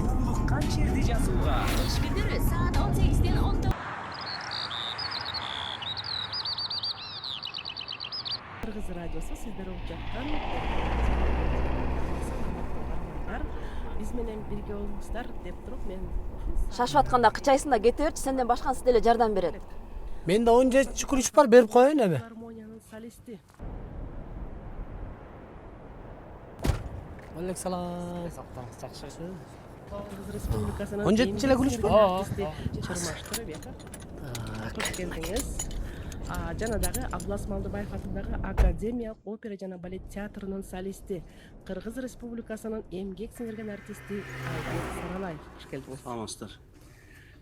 улук канчерди жазууга. Кыш күндөрү саат 18-ден 10. Кыргыз радиосу сиздер угуп жаткан биз менен бирге болуңуздар деп туруп мен Шашып атканда кычайсың да кете берчи, сенден башканысы деле жардам берет. Менде 17 күрүш бар, берип коеюн эми. гармониянын солисти. Алейкум салам. Кыргыз Республикасынын 17 жылы күрүш бар? артисти Чырмаштырып кош келдиңиз. Жана дагы Абылас Малдыбаев атындагы Академиялык опера жана балет театрынын солисти, Кыргыз Республикасынын эмгек сиңирген артисти Саралаев. Кош келдиңиз. Саламатсыздар.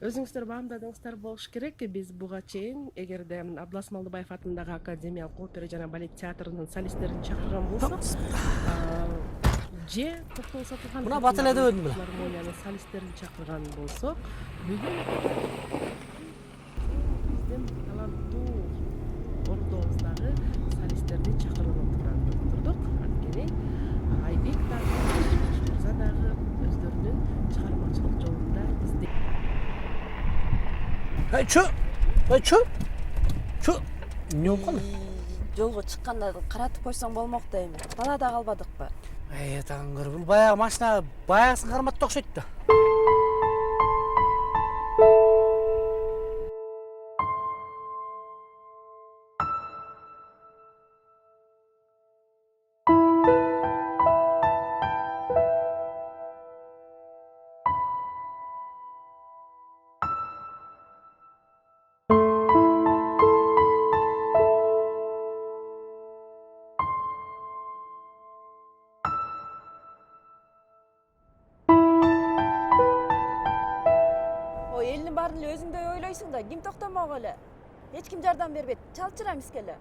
Өзүңүздөр баамдадыңыздар болуш керек. Биз буга чейин эгерде Абылас Малдыбаев атындагы Академиялык опера жана балет театрынын солисттерин чакырган болсок, же Токтол Сатылган Мына бат эле дебедим беле. гармониянын солисттерин чакырган болсок, бүгүн биздин таланттуу ордобуздагы солисттерди чакырып отурдук. Анткени Айбек дагы Мырза дагы өздөрүнүн чыгармачылык жолунда издеп. Чу. Не болду? Жолго чыкканда каратып койсоң болмок да эми. Далада калбадыкпы? Тагын көр, бул баягы машина баягысын карматты окшойт да. Ой, элдин баарын эле өзүңдөй ойлойсуң да, ким токтомок эле? Эч ким жардам бербейт. Чалчы Рамиске эле.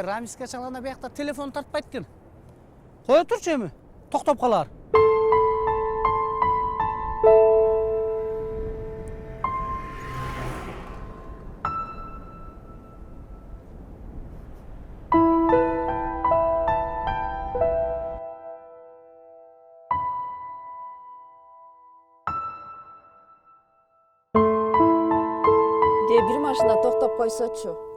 Рамиске чалганда биякта телефон тартпайт экен. Кое турчу эми. Токтоп калар. Же бир машина токтоп койсочу.